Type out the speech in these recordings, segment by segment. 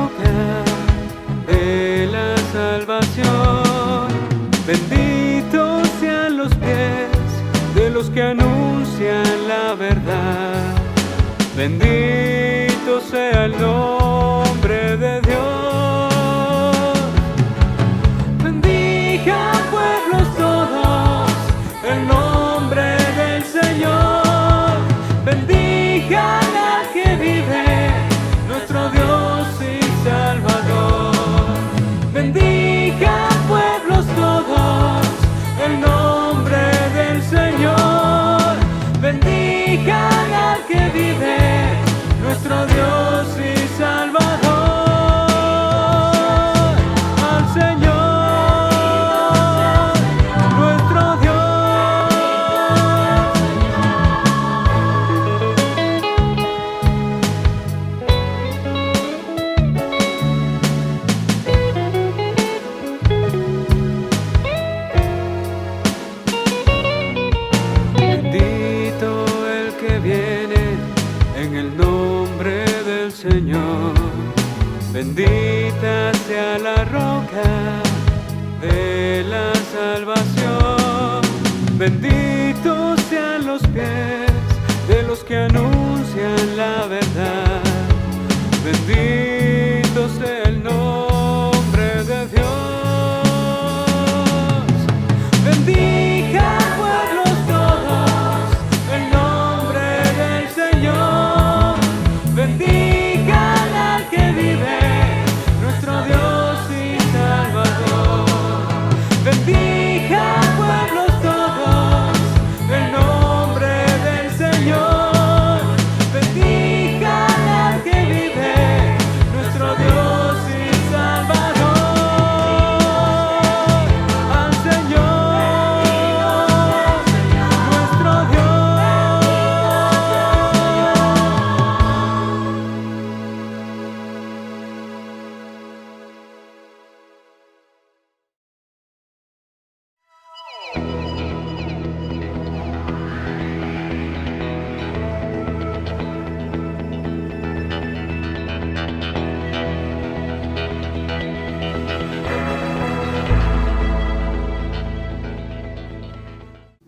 roca de la salvación. Benditos sean los pies de los que anuncian la verdad. Bendito sea el nombre de Dios. Bendigan pueblos todos el nombre del Señor. Bendigan al que vive, nuestro Dios y Salvador. Bendigan pueblos todos el nombre del Señor. Bendigan al que vive, nuestro Dios y Salvador. Al Señor, nuestro Dios. Bendito el que viene en el nombre del Señor. Bendita sea la roca de la salvación. Benditos sean los pies de los que anuncian la verdad. Bendito sea el nombre de Dios. Bendiga pueblos todos el nombre del Señor. Bendigan al que vive, nuestro Dios y Salvador. Bendigan pueblos todos el nombre del Señor. Bendigan al que vive, nuestro Dios y Salvador. Al Señor, nuestro Dios.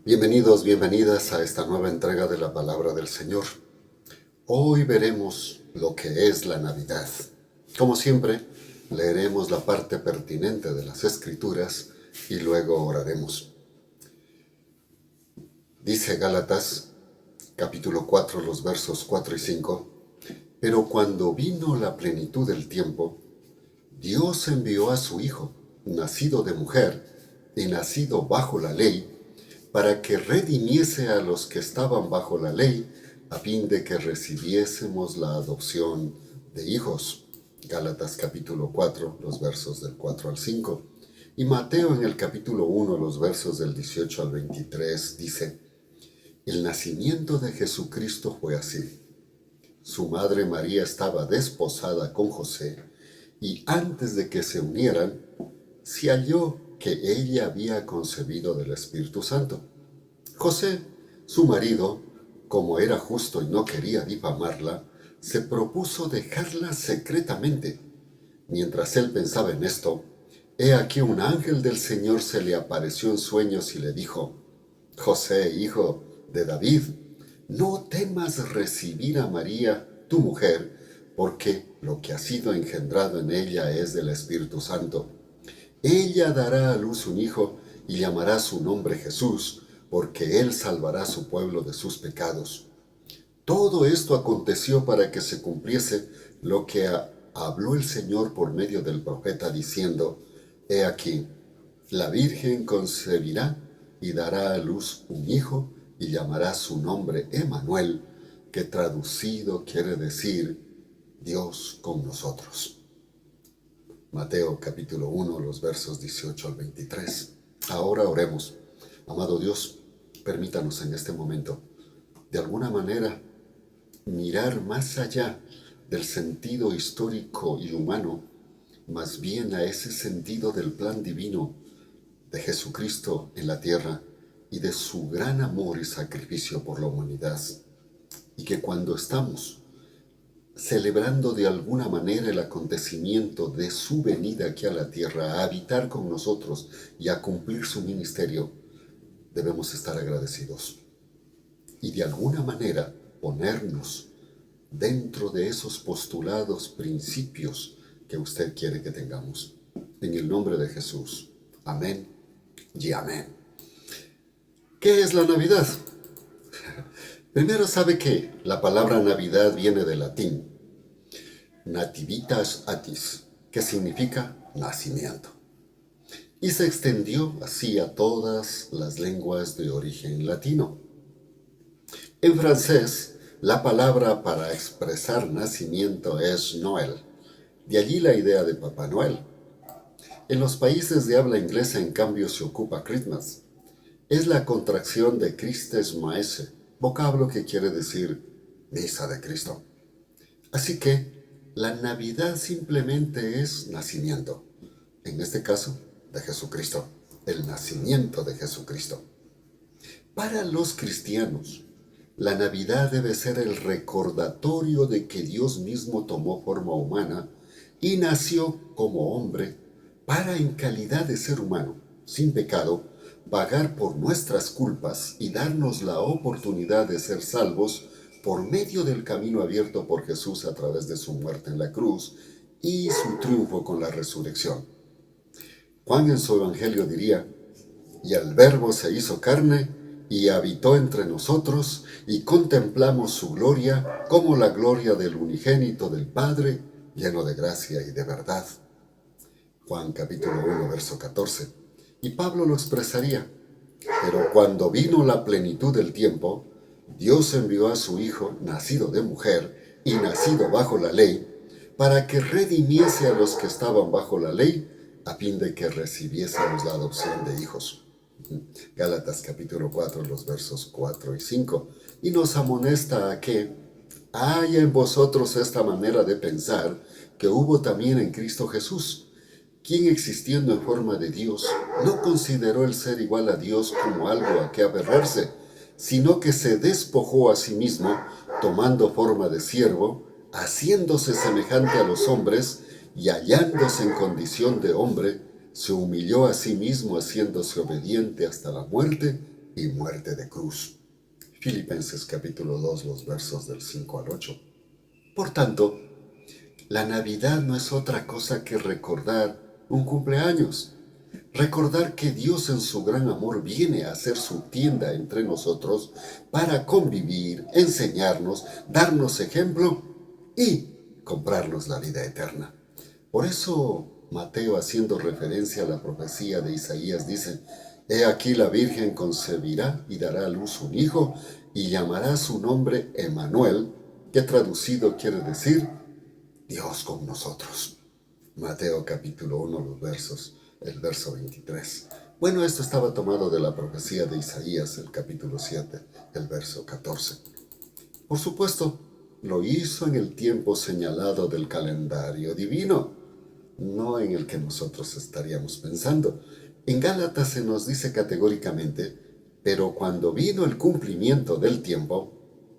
Bienvenidos, bienvenidas a esta nueva entrega de la Palabra del Señor. Hoy veremos lo que es la Navidad. Como siempre, leeremos la parte pertinente de las Escrituras y luego oraremos. Dice Gálatas, capítulo 4, los versos 4 y 5, pero cuando vino la plenitud del tiempo, Dios envió a su Hijo, nacido de mujer y nacido bajo la ley, para que redimiese a los que estaban bajo la ley, a fin de que recibiésemos la adopción de hijos. Gálatas capítulo 4, los versos del 4 al 5. Y Mateo en el capítulo 1, los versos del 18 al 23, dice, el nacimiento de Jesucristo fue así. Su madre María estaba desposada con José, y antes de que se unieran, se halló que ella había concebido del Espíritu Santo. José, su marido, como era justo y no quería difamarla, se propuso dejarla secretamente. Mientras él pensaba en esto, he aquí un ángel del Señor se le apareció en sueños y le dijo, José, hijo de David, no temas recibir a María, tu mujer, porque lo que ha sido engendrado en ella es del Espíritu Santo. Ella dará a luz un hijo y llamará su nombre Jesús, porque él salvará a su pueblo de sus pecados. Todo esto aconteció para que se cumpliese lo que habló el Señor por medio del profeta, diciendo, he aquí, la Virgen concebirá y dará a luz un hijo y llamará su nombre Emmanuel, que traducido quiere decir Dios con nosotros. Mateo capítulo 1, los versos 18 al 23. Ahora oremos. Amado Dios, permítanos en este momento, de alguna manera, mirar más allá del sentido histórico y humano, más bien a ese sentido del plan divino de Jesucristo en la tierra y de su gran amor y sacrificio por la humanidad. Y que cuando estamos celebrando de alguna manera el acontecimiento de su venida aquí a la tierra, a habitar con nosotros y a cumplir su ministerio, debemos estar agradecidos. Y de alguna manera ponernos dentro de esos postulados, principios que usted quiere que tengamos. En el nombre de Jesús. Amén y amén. ¿Qué es la Navidad? Primero sabe que la palabra Navidad viene del latín, nativitas atis, que significa nacimiento. Y se extendió así a todas las lenguas de origen latino. En francés, la palabra para expresar nacimiento es Noel, de allí la idea de Papá Noel. En los países de habla inglesa, en cambio, se ocupa Christmas. Es la contracción de Christes Maese, vocablo que quiere decir misa de Cristo. Así que la Navidad simplemente es nacimiento, en este caso de Jesucristo, el nacimiento de Jesucristo. Para los cristianos, la Navidad debe ser el recordatorio de que Dios mismo tomó forma humana y nació como hombre para, en calidad de ser humano, sin pecado, pagar por nuestras culpas y darnos la oportunidad de ser salvos por medio del camino abierto por Jesús a través de su muerte en la cruz y su triunfo con la resurrección. Juan en su evangelio diría: y el Verbo se hizo carne y habitó entre nosotros, y contemplamos su gloria como la gloria del unigénito del Padre, lleno de gracia y de verdad. Juan capítulo 1, verso 14. Y Pablo lo expresaría: pero cuando vino la plenitud del tiempo, Dios envió a su Hijo, nacido de mujer y nacido bajo la ley, para que redimiese a los que estaban bajo la ley, a fin de que recibiésemos la adopción de hijos. Gálatas capítulo 4, los versos 4 y 5. Y nos amonesta a que haya en vosotros esta manera de pensar que hubo también en Cristo Jesús, quien existiendo en forma de Dios, no consideró el ser igual a Dios como algo a que aferrarse, sino que se despojó a sí mismo, tomando forma de siervo, haciéndose semejante a los hombres, y hallándose en condición de hombre, se humilló a sí mismo, haciéndose obediente hasta la muerte y muerte de cruz. Filipenses capítulo 2, los versos del 5 al 8. Por tanto, la Navidad no es otra cosa que recordar un cumpleaños. Recordar que Dios en su gran amor viene a hacer su tienda entre nosotros para convivir, enseñarnos, darnos ejemplo y comprarnos la vida eterna. Por eso Mateo, haciendo referencia a la profecía de Isaías, dice: he aquí la Virgen concebirá y dará a luz un hijo y llamará su nombre Emmanuel, que traducido quiere decir Dios con nosotros. Mateo capítulo 1, el verso 23. Bueno, esto estaba tomado de la profecía de Isaías, el capítulo 7, el verso 14. Por supuesto, lo hizo en el tiempo señalado del calendario divino, no en el que nosotros estaríamos pensando. En Gálatas se nos dice categóricamente: pero cuando vino el cumplimiento del tiempo,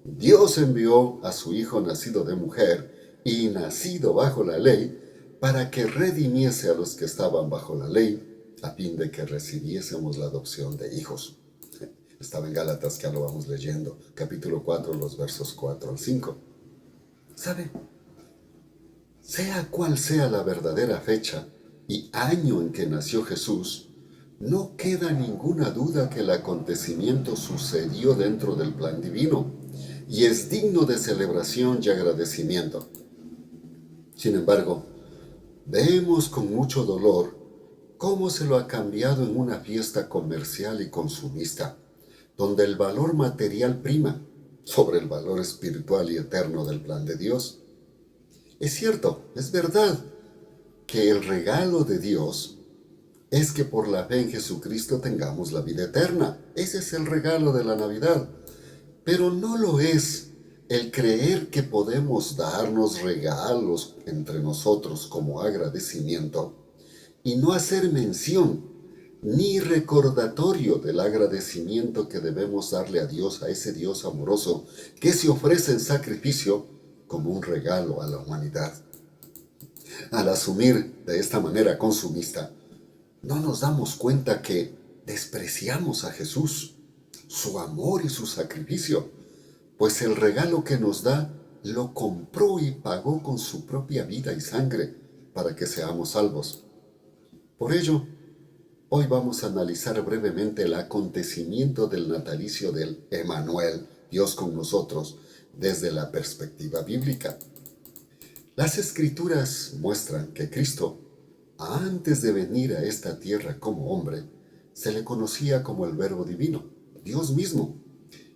Dios envió a su Hijo nacido de mujer y nacido bajo la ley, para que redimiese a los que estaban bajo la ley, a fin de que recibiésemos la adopción de hijos. Estaba en Gálatas, que ya lo vamos leyendo, capítulo 4, los versos 4 al 5. ¿Sabe? Sea cual sea la verdadera fecha y año en que nació Jesús, no queda ninguna duda que el acontecimiento sucedió dentro del plan divino y es digno de celebración y agradecimiento. Sin embargo, vemos con mucho dolor cómo se lo ha cambiado en una fiesta comercial y consumista, donde el valor material prima sobre el valor espiritual y eterno del plan de Dios. Es cierto, es verdad, que el regalo de Dios es que por la fe en Jesucristo tengamos la vida eterna. Ese es el regalo de la Navidad. Pero no lo es el creer que podemos darnos regalos entre nosotros como agradecimiento y no hacer mención ni recordatorio del agradecimiento que debemos darle a Dios, a ese Dios amoroso que se ofrece en sacrificio como un regalo a la humanidad. Al asumir de esta manera consumista, no nos damos cuenta que despreciamos a Jesús, su amor y su sacrificio, pues el regalo que nos da lo compró y pagó con su propia vida y sangre para que seamos salvos. Por ello, hoy vamos a analizar brevemente el acontecimiento del natalicio del Emmanuel, Dios con nosotros, desde la perspectiva bíblica. Las Escrituras muestran que Cristo, antes de venir a esta tierra como hombre, se le conocía como el Verbo Divino, Dios mismo,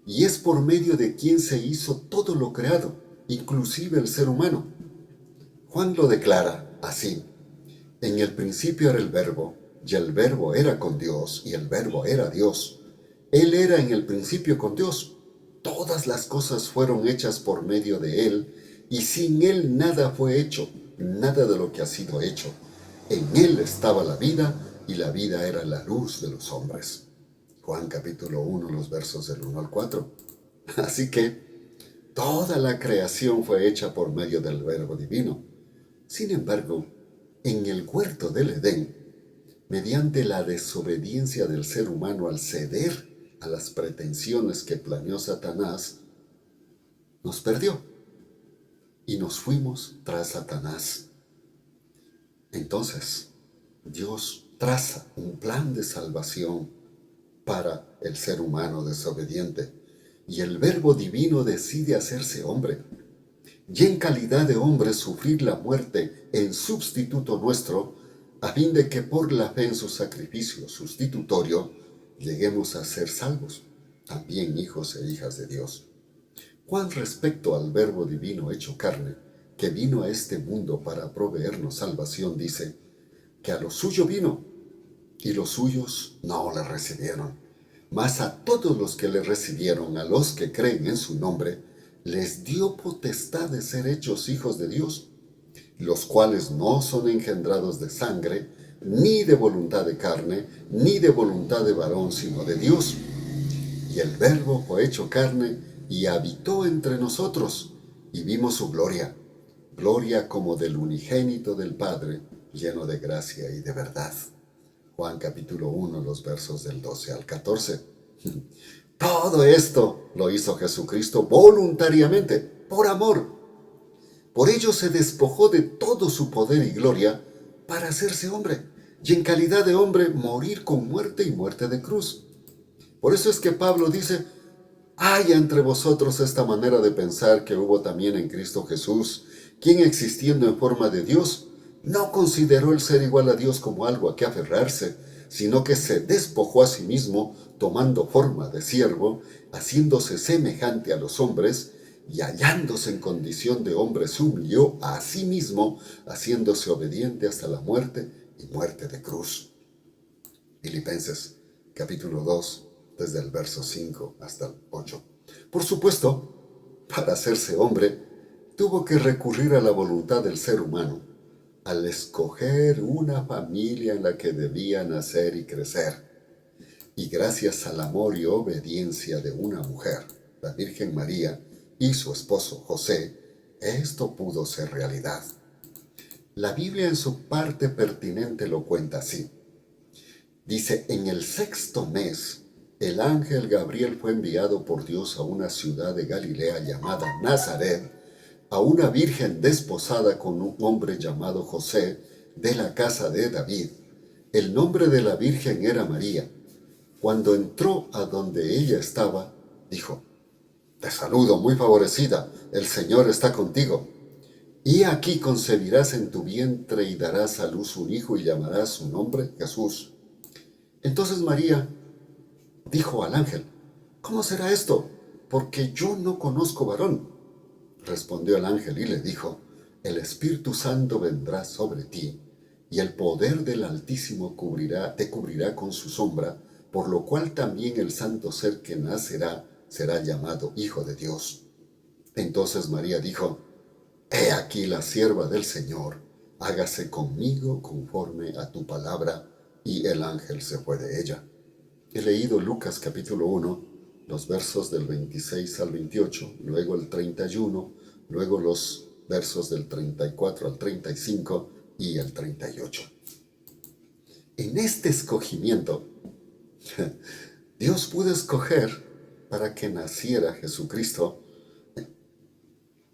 y es por medio de quien se hizo todo lo creado, inclusive el ser humano. Juan lo declara así: en el principio era el Verbo, y el Verbo era con Dios, y el Verbo era Dios. Él era en el principio con Dios. Todas las cosas fueron hechas por medio de Él, y sin Él nada fue hecho, nada de lo que ha sido hecho. En Él estaba la vida, y la vida era la luz de los hombres. Juan capítulo 1, los versos del 1 al 4. Así que toda la creación fue hecha por medio del Verbo Divino. Sin embargo, en el huerto del Edén, mediante la desobediencia del ser humano al ceder a las pretensiones que planeó Satanás, nos perdió y nos fuimos tras Satanás. Entonces, Dios traza un plan de salvación para el ser humano desobediente, y el Verbo Divino decide hacerse hombre, y en calidad de hombre sufrir la muerte en sustituto nuestro, a fin de que por la fe en su sacrificio sustitutorio lleguemos a ser salvos, también hijos e hijas de Dios. Juan, respecto al Verbo Divino hecho carne, que vino a este mundo para proveernos salvación, dice que a lo suyo vino, y los suyos no le recibieron. Mas a todos los que le recibieron, a los que creen en su nombre, les dio potestad de ser hechos hijos de Dios, los cuales no son engendrados de sangre, ni de voluntad de carne, ni de voluntad de varón, sino de Dios. Y el Verbo fue hecho carne y habitó entre nosotros, y vimos su gloria, gloria como del unigénito del Padre, lleno de gracia y de verdad. Juan capítulo 1, los versos del 12 al 14. Todo esto lo hizo Jesucristo voluntariamente, por amor. Por ello se despojó de todo su poder y gloria para hacerse hombre, y en calidad de hombre morir con muerte y muerte de cruz. Por eso es que Pablo dice: hay entre vosotros esta manera de pensar que hubo también en Cristo Jesús, quien existiendo en forma de Dios, no consideró el ser igual a Dios como algo a que aferrarse, sino que se despojó a sí mismo, tomando forma de siervo, haciéndose semejante a los hombres, y hallándose en condición de hombre se humilló a sí mismo, haciéndose obediente hasta la muerte y muerte de cruz. Filipenses capítulo 2, desde el verso 5 hasta el 8. Por supuesto, para hacerse hombre, tuvo que recurrir a la voluntad del ser humano, al escoger una familia en la que debía nacer y crecer. Y gracias al amor y obediencia de una mujer, la Virgen María, y su esposo José, esto pudo ser realidad. La Biblia en su parte pertinente lo cuenta así. Dice: en el 6º mes, el ángel Gabriel fue enviado por Dios a una ciudad de Galilea llamada Nazaret, a una virgen desposada con un hombre llamado José, de la casa de David. El nombre de la virgen era María. Cuando entró a donde ella estaba, dijo: te saludo, muy favorecida, el Señor está contigo. Y aquí concebirás en tu vientre y darás a luz un hijo y llamarás su nombre Jesús. Entonces María dijo al ángel: ¿cómo será esto? Porque yo no conozco varón. Respondió el ángel y le dijo: el Espíritu Santo vendrá sobre ti, y el poder del Altísimo te cubrirá con su sombra, por lo cual también el santo ser que nacerá será llamado Hijo de Dios. Entonces María dijo: he aquí la sierva del Señor, hágase conmigo conforme a tu palabra. Y el ángel se fue de ella. He leído Lucas capítulo 1, los versos del 26 al 28, luego el 31, luego los versos del 34 al 35 y el 38. En este escogimiento, Dios pudo escoger para que naciera Jesucristo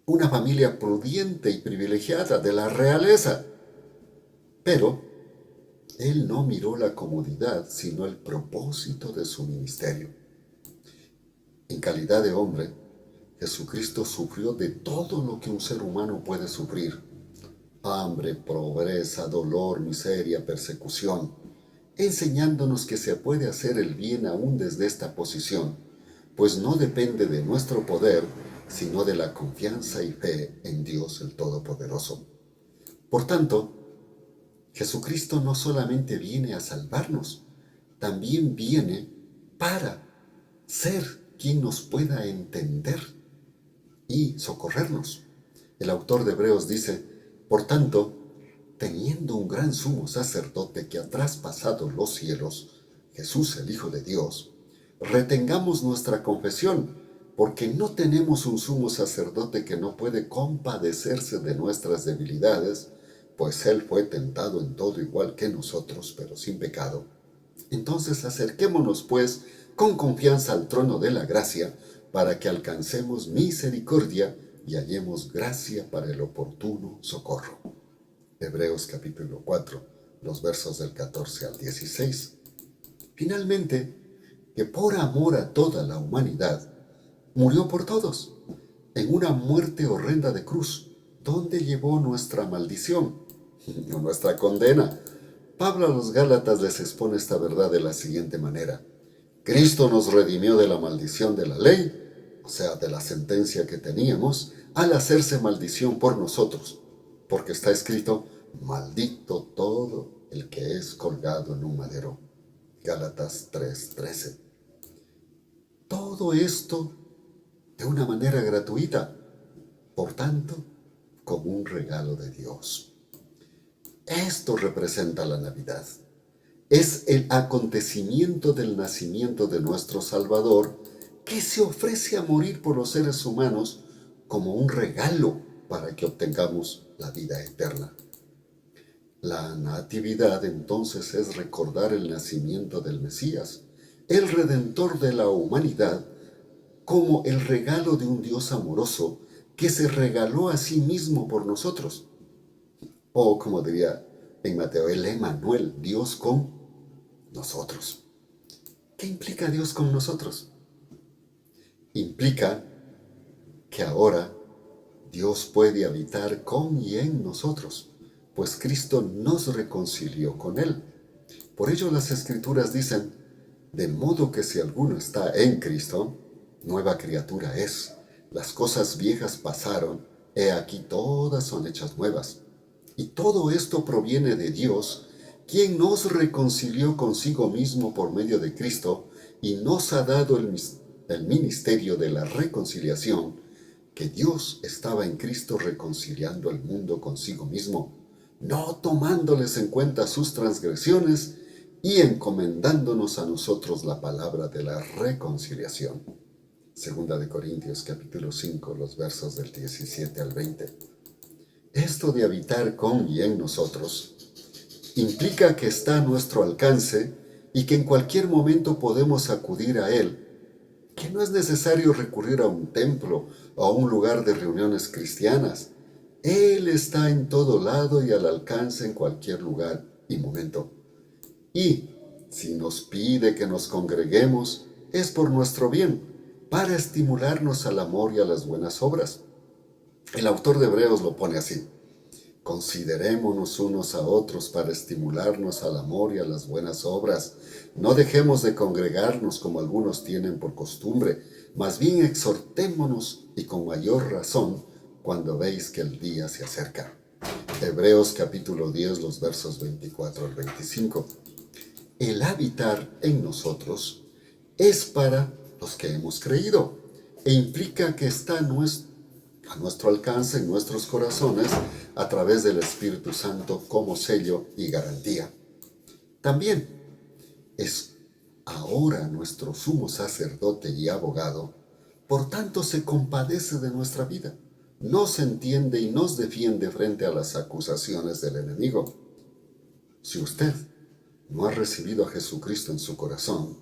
una familia pudiente y privilegiada de la realeza. Pero Él no miró la comodidad, sino el propósito de su ministerio. En calidad de hombre, Jesucristo sufrió de todo lo que un ser humano puede sufrir: hambre, pobreza, dolor, miseria, persecución, enseñándonos que se puede hacer el bien aún desde esta posición, pues no depende de nuestro poder, sino de la confianza y fe en Dios el Todopoderoso. Por tanto, Jesucristo no solamente viene a salvarnos, también viene para ser quien nos pueda entender y socorrernos. El autor de Hebreos dice: por tanto, teniendo un gran sumo sacerdote que ha traspasado los cielos, Jesús el Hijo de Dios, retengamos nuestra confesión, porque no tenemos un sumo sacerdote que no puede compadecerse de nuestras debilidades, pues Él fue tentado en todo igual que nosotros, pero sin pecado. Entonces acerquémonos, pues, con confianza al trono de la gracia, para que alcancemos misericordia y hallemos gracia para el oportuno socorro. Hebreos capítulo 4, los versos del 14 al 16. Finalmente, que por amor a toda la humanidad, murió por todos, en una muerte horrenda de cruz, donde llevó nuestra maldición, nuestra condena. Pablo a los Gálatas les expone esta verdad de la siguiente manera: Cristo nos redimió de la maldición de la ley, o sea, de la sentencia que teníamos, al hacerse maldición por nosotros, porque está escrito: maldito todo el que es colgado en un madero. Gálatas 3:13. Todo esto de una manera gratuita, por tanto, como un regalo de Dios. Esto representa la Navidad. Es el acontecimiento del nacimiento de nuestro Salvador, que se ofrece a morir por los seres humanos como un regalo para que obtengamos la vida eterna. La Natividad entonces es recordar el nacimiento del Mesías, el Redentor de la humanidad, como el regalo de un Dios amoroso que se regaló a sí mismo por nosotros. O como diría en Mateo, el Emmanuel, Dios con nosotros. ¿Qué implica Dios con nosotros? Implica que ahora Dios puede habitar con y en nosotros, pues Cristo nos reconcilió con Él. Por ello las Escrituras dicen: de modo que si alguno está en Cristo, nueva criatura es. Las cosas viejas pasaron, he aquí todas son hechas nuevas. Y todo esto proviene de Dios, quien nos reconcilió consigo mismo por medio de Cristo y nos ha dado el ministerio de la reconciliación, que Dios estaba en Cristo reconciliando el mundo consigo mismo, no tomándoles en cuenta sus transgresiones y encomendándonos a nosotros la palabra de la reconciliación. Segunda de Corintios capítulo 5, los versos del 17 al 20. Esto de habitar con y en nosotros implica que está a nuestro alcance y que en cualquier momento podemos acudir a Él, que no es necesario recurrir a un templo o a un lugar de reuniones cristianas. Él está en todo lado y al alcance en cualquier lugar y momento. Y si nos pide que nos congreguemos, es por nuestro bien, para estimularnos al amor y a las buenas obras. El autor de Hebreos lo pone así: considerémonos unos a otros para estimularnos al amor y a las buenas obras. No dejemos de congregarnos como algunos tienen por costumbre, más bien exhortémonos, y con mayor razón cuando veis que el día se acerca. Hebreos capítulo 10, los versos 24 al 25. El habitar en nosotros es para los que hemos creído, e implica que está a nuestro alcance en nuestros corazones a través del Espíritu Santo como sello y garantía. También es ahora nuestro sumo sacerdote y abogado, por tanto se compadece de nuestra vida, nos entiende y nos defiende frente a las acusaciones del enemigo. Si usted no ha recibido a Jesucristo en su corazón,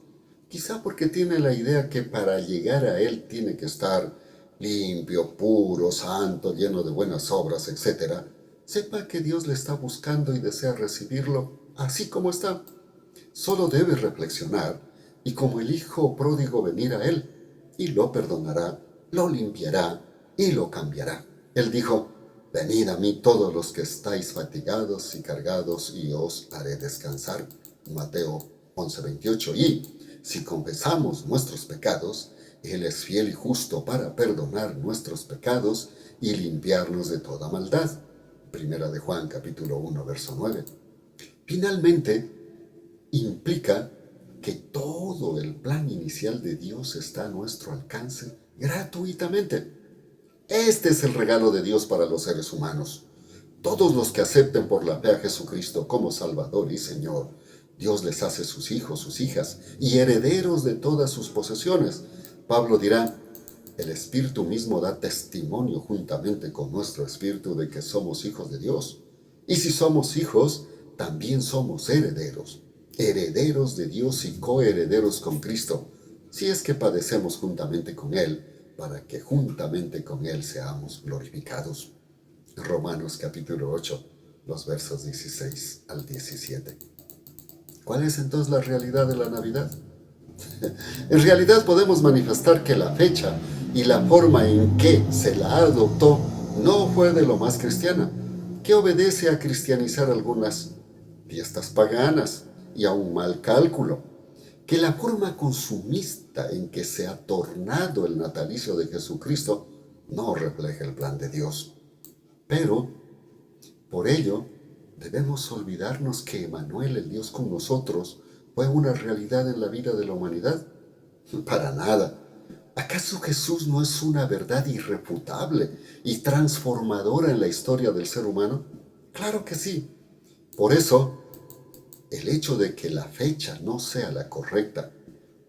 quizá porque tiene la idea que para llegar a Él tiene que estar limpio, puro, santo, lleno de buenas obras, etc., sepa que Dios le está buscando y desea recibirlo así como está. Solo debe reflexionar y como el hijo pródigo venir a Él, y lo perdonará, lo limpiará y lo cambiará. Él dijo: venid a mí todos los que estáis fatigados y cargados, y os haré descansar. Mateo 11:28. Y si confesamos nuestros pecados, Él es fiel y justo para perdonar nuestros pecados y limpiarnos de toda maldad. Primera de Juan, capítulo 1, verso 9. Finalmente, implica que todo el plan inicial de Dios está a nuestro alcance gratuitamente. Este es el regalo de Dios para los seres humanos. Todos los que acepten por la fe a Jesucristo como Salvador y Señor, Dios les hace sus hijos, sus hijas y herederos de todas sus posesiones. Pablo dirá: el Espíritu mismo da testimonio juntamente con nuestro espíritu de que somos hijos de Dios. Y si somos hijos, también somos herederos, herederos de Dios y coherederos con Cristo, si es que padecemos juntamente con Él, para que juntamente con Él seamos glorificados. Romanos capítulo 8, los versos 16 al 17. ¿Cuál es entonces la realidad de la Navidad? En realidad podemos manifestar que la fecha y la forma en que se la adoptó no fue de lo más cristiana, que obedece a cristianizar algunas fiestas paganas y a un mal cálculo, que la forma consumista en que se ha tornado el natalicio de Jesucristo no refleja el plan de Dios. Pero, por ello, debemos olvidarnos que Emmanuel, el Dios con nosotros, fue una realidad en la vida de la humanidad. Para nada. ¿Acaso Jesús no es una verdad irrefutable y transformadora en la historia del ser humano? Claro que sí. Por eso, el hecho de que la fecha no sea la correcta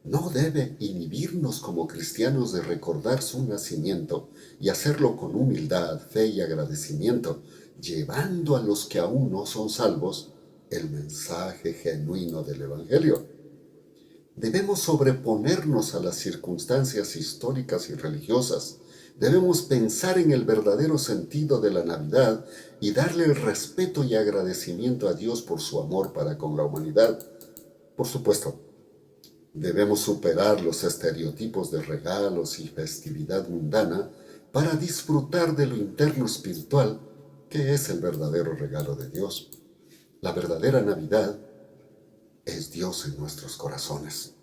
no debe inhibirnos como cristianos de recordar su nacimiento y hacerlo con humildad, fe y agradecimiento, llevando a los que aún no son salvos el mensaje genuino del Evangelio. Debemos sobreponernos a las circunstancias históricas y religiosas. Debemos pensar en el verdadero sentido de la Navidad y darle el respeto y agradecimiento a Dios por su amor para con la humanidad. Por supuesto, debemos superar los estereotipos de regalos y festividad mundana para disfrutar de lo interno espiritual, que es el verdadero regalo de Dios. La verdadera Navidad es Dios en nuestros corazones.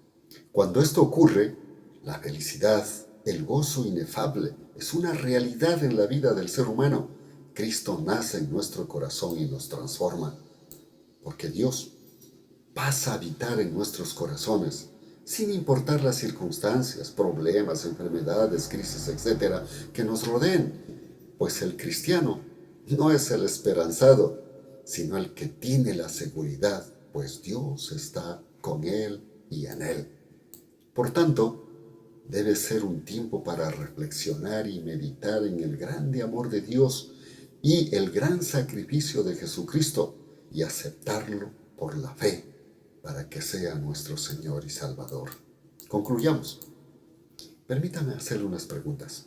Cuando esto ocurre, la felicidad, el gozo inefable, es una realidad en la vida del ser humano. Cristo nace en nuestro corazón y nos transforma, porque Dios pasa a habitar en nuestros corazones, sin importar las circunstancias, problemas, enfermedades, crisis, etc., que nos rodeen, pues el cristiano no es el esperanzado, sino el que tiene la seguridad, pues Dios está con él y en él. Por tanto, debe ser un tiempo para reflexionar y meditar en el grande amor de Dios y el gran sacrificio de Jesucristo y aceptarlo por la fe para que sea nuestro Señor y Salvador. Concluyamos. Permítame hacerle unas preguntas.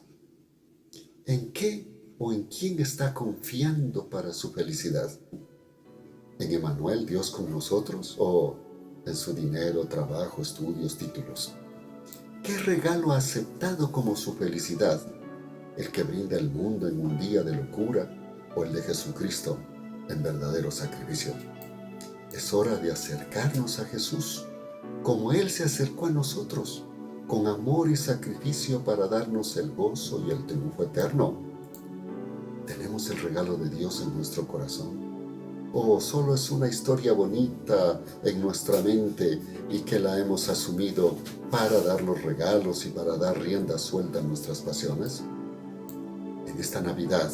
¿En qué o en quién está confiando para su felicidad? ¿En Emmanuel, Dios con nosotros? ¿O en su dinero, trabajo, estudios, títulos? ¿Qué regalo ha aceptado como su felicidad? ¿El que brinda el mundo en un día de locura o el de Jesucristo en verdadero sacrificio? Es hora de acercarnos a Jesús, como Él se acercó a nosotros, con amor y sacrificio para darnos el gozo y el triunfo eterno. ¿Tenemos el regalo de Dios en nuestro corazón? ¿O solo es una historia bonita en nuestra mente y que la hemos asumido para darnos regalos y para dar rienda suelta a nuestras pasiones? En esta Navidad,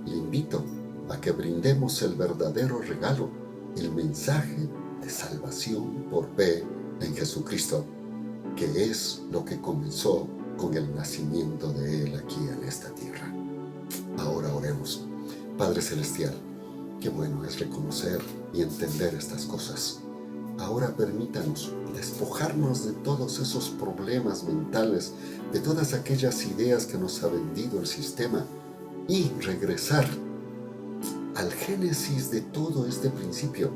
le invito a que brindemos el verdadero regalo, el mensaje de salvación por fe en Jesucristo, que es lo que comenzó con el nacimiento de Él aquí en esta tierra. Ahora oremos. Padre Celestial, qué bueno es reconocer y entender estas cosas. Ahora permítanos despojarnos de todos esos problemas mentales, de todas aquellas ideas que nos ha vendido el sistema y regresar al génesis de todo este principio,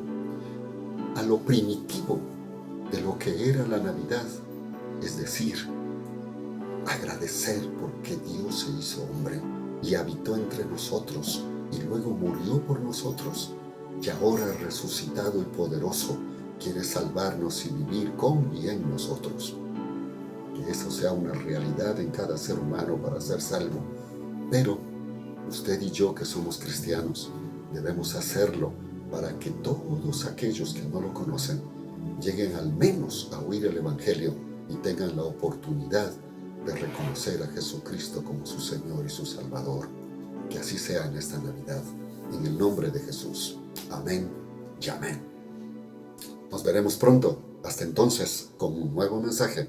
a lo primitivo de lo que era la Navidad, es decir, agradecer porque Dios se hizo hombre y habitó entre nosotros y luego murió por nosotros y ahora resucitado y poderoso quiere salvarnos y vivir con y en nosotros. Que eso sea una realidad en cada ser humano para ser salvo. Pero usted y yo que somos cristianos debemos hacerlo para que todos aquellos que no lo conocen lleguen al menos a oír el Evangelio y tengan la oportunidad de reconocer a Jesucristo como su Señor y su Salvador. Que así sea en esta Navidad, en el nombre de Jesús. Amén y amén. Nos veremos pronto. Hasta entonces, con un nuevo mensaje.